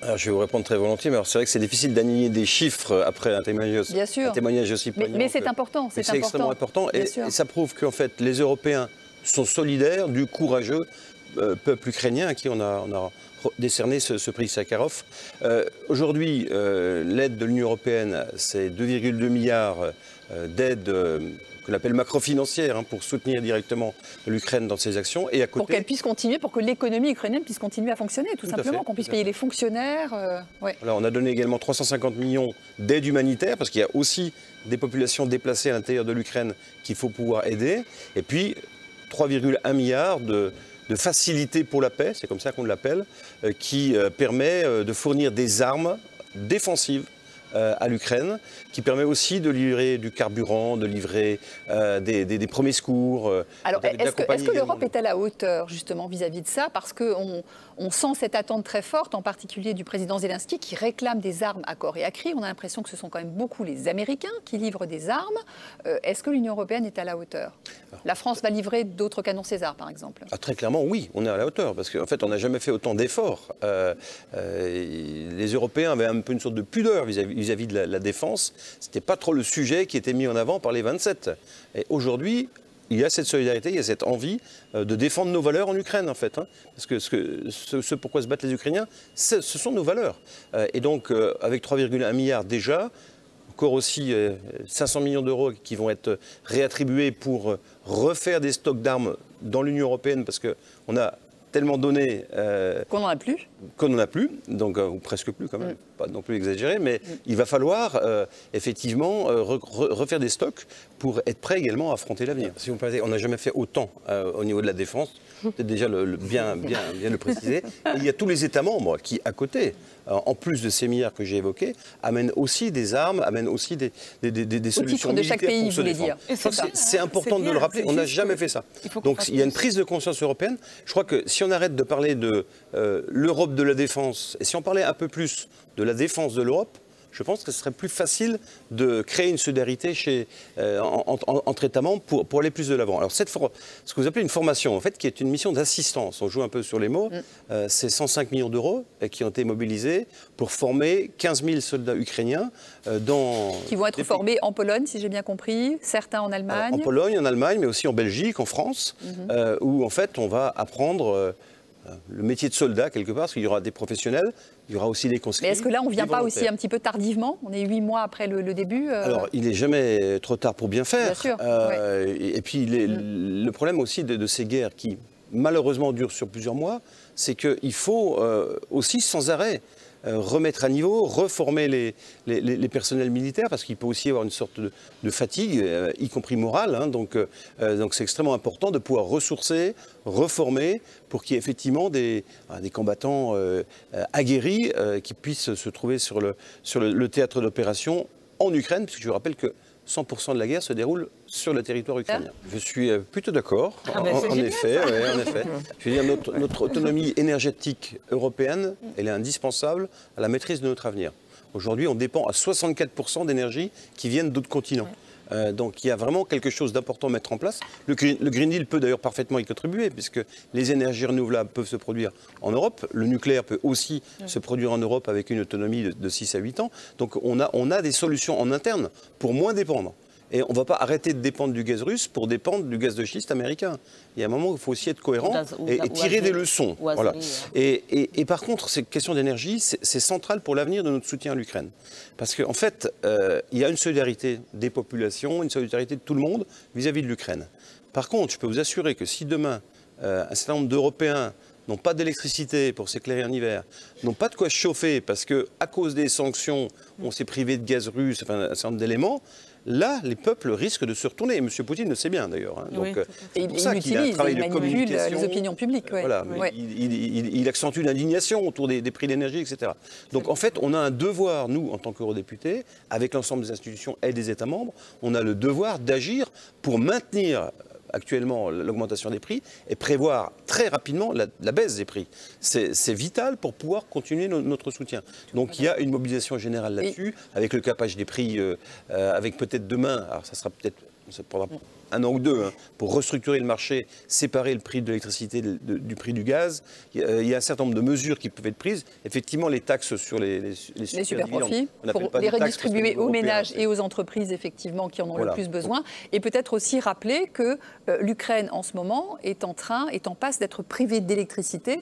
Alors, je vais vous répondre très volontiers, mais c'est vrai que c'est difficile d'aligner des chiffres après un témoignage aussi poignant. Mais c'est important, c'est extrêmement important. Et ça prouve qu'en fait, les Européens sont solidaires du courageux peuple ukrainien à qui on a décerné ce prix Sakharov. Aujourd'hui, l'aide de l'Union européenne, c'est 2,2 milliards d'aides qu'on appelle macro-financières pour soutenir directement l'Ukraine dans ses actions. Et à côté, pour qu'elle puisse continuer, pour que l'économie ukrainienne puisse continuer à fonctionner, tout simplement, qu'on puisse payer les fonctionnaires. Ouais. Alors, on a donné également 350 millions d'aides humanitaires, parce qu'il y a aussi des populations déplacées à l'intérieur de l'Ukraine qu'il faut pouvoir aider. Et puis, 3,1 milliards de facilité pour la paix, c'est comme ça qu'on l'appelle, qui permet de fournir des armes défensives à l'Ukraine, qui permet aussi de livrer du carburant, de livrer des premiers secours. Alors, est-ce que l'Europe est à la hauteur, justement, vis-à-vis de ça? Parce qu'on sent cette attente très forte, en particulier du président Zelensky, qui réclame des armes à corps et à cri. On a l'impression que ce sont quand même beaucoup les Américains qui livrent des armes. Est-ce que l'Union européenne est à la hauteur? La France va livrer d'autres canons César, par exemple. Très clairement, oui, on est à la hauteur, parce qu'en fait, on n'a jamais fait autant d'efforts. Les Européens avaient un peu une sorte de pudeur vis-à-vis de la défense. C'était pas trop le sujet qui était mis en avant par les 27. Et aujourd'hui, il y a cette solidarité, il y a cette envie de défendre nos valeurs en Ukraine, en fait. Parce que ce pourquoi se battent les Ukrainiens, ce sont nos valeurs. Et donc, avec 3,1 milliards déjà, encore aussi 500 millions d'euros qui vont être réattribués pour refaire des stocks d'armes dans l'Union européenne, parce qu'on a tellement donné... qu'on n'en a plus. Qu'on n'en a plus, donc ou presque plus quand même, pas non plus exagéré, mais il va falloir effectivement refaire des stocks pour être prêt également à affronter l'avenir. Si vous me permettez, on n'a jamais fait autant au niveau de la défense, peut-être déjà bien le préciser. Et il y a tous les États membres qui, à côté, en plus de ces milliards que j'ai évoqués, amènent aussi des armes, amènent aussi des solutions de chaque pays, pour se défendre. C'est important de le rappeler, on n'a jamais fait ça. Donc il y a une prise de conscience européenne. Je crois que si on arrête de parler de l'Europe de la défense, et si on parlait un peu plus de la défense de l'Europe, je pense que ce serait plus facile de créer une solidarité entre États membres pour aller plus de l'avant. Alors, ce que vous appelez une formation, en fait, qui est une mission d'assistance, on joue un peu sur les mots, c'est 105 millions d'euros qui ont été mobilisés pour former 15 000 soldats ukrainiens qui vont être formés en Pologne, si j'ai bien compris, certains en Allemagne. Alors, en Pologne, en Allemagne, mais aussi en Belgique, en France, où, en fait, on va apprendre... le métier de soldat, quelque part, parce qu'il y aura des professionnels, il y aura aussi des conscrits. Mais est-ce que là, on ne vient pas aussi un petit peu tardivement? On est 8 mois après le début. Alors, il n'est jamais trop tard pour bien faire. Bien sûr, et puis, le problème aussi de ces guerres qui, malheureusement, durent sur plusieurs mois, c'est qu'il faut aussi, sans arrêt, remettre à niveau, reformer les personnels militaires, parce qu'il peut aussi y avoir une sorte de fatigue, y compris morale. Donc c'est extrêmement important de pouvoir ressourcer, reformer, pour qu'il y ait effectivement des combattants aguerris qui puissent se trouver sur le théâtre d'opération en Ukraine, puisque je vous rappelle que 100% de la guerre se déroule sur le territoire ukrainien. Je suis plutôt d'accord, en effet. Je veux dire, notre autonomie énergétique européenne, elle est indispensable à la maîtrise de notre avenir. Aujourd'hui, on dépend à 64% d'énergie qui viennent d'autres continents. Donc il y a vraiment quelque chose d'important à mettre en place. Le Green Deal peut d'ailleurs parfaitement y contribuer, puisque les énergies renouvelables peuvent se produire en Europe. Le nucléaire peut aussi se produire en Europe avec une autonomie de 6 à 8 ans. Donc on a des solutions en interne pour moins dépendre. Et on ne va pas arrêter de dépendre du gaz russe pour dépendre du gaz de schiste américain. Il y a un moment où il faut aussi être cohérent et tirer des leçons. Voilà. Et par contre, cette question d'énergie, c'est central pour l'avenir de notre soutien à l'Ukraine. Parce qu'en fait, il y a une solidarité des populations, une solidarité de tout le monde vis-à-vis de l'Ukraine. Par contre, je peux vous assurer que si demain, un certain nombre d'Européens n'ont pas d'électricité pour s'éclairer en hiver, n'ont pas de quoi se chauffer parce qu'à cause des sanctions, on s'est privé de gaz russe, enfin un certain nombre d'éléments, là, les peuples risquent de se retourner. Et M. Poutine le sait bien, d'ailleurs. Donc, c'est pour ça qu'il a un travail de communication. Les opinions publiques. Voilà, il accentue l'indignation autour des prix de l'énergie, etc. Donc, en fait, on a un devoir, nous, en tant qu'eurodéputés, avec l'ensemble des institutions et des États membres, on a le devoir d'agir pour maintenir actuellement l'augmentation des prix et prévoir très rapidement la baisse des prix. C'est vital pour pouvoir continuer notre soutien. Donc il y a une mobilisation générale là-dessus, avec le capage des prix, avec peut-être demain, alors ça sera peut-être ça prendra un an ou deux, hein, pour restructurer le marché, séparer le prix de l'électricité du prix du gaz. Il y a un certain nombre de mesures qui peuvent être prises. Effectivement, les taxes sur les super-profits, pour les redistribuer aux ménages et aux entreprises, effectivement, qui en ont le plus besoin. Et peut-être aussi rappeler que l'Ukraine, en ce moment, est en passe d'être privée d'électricité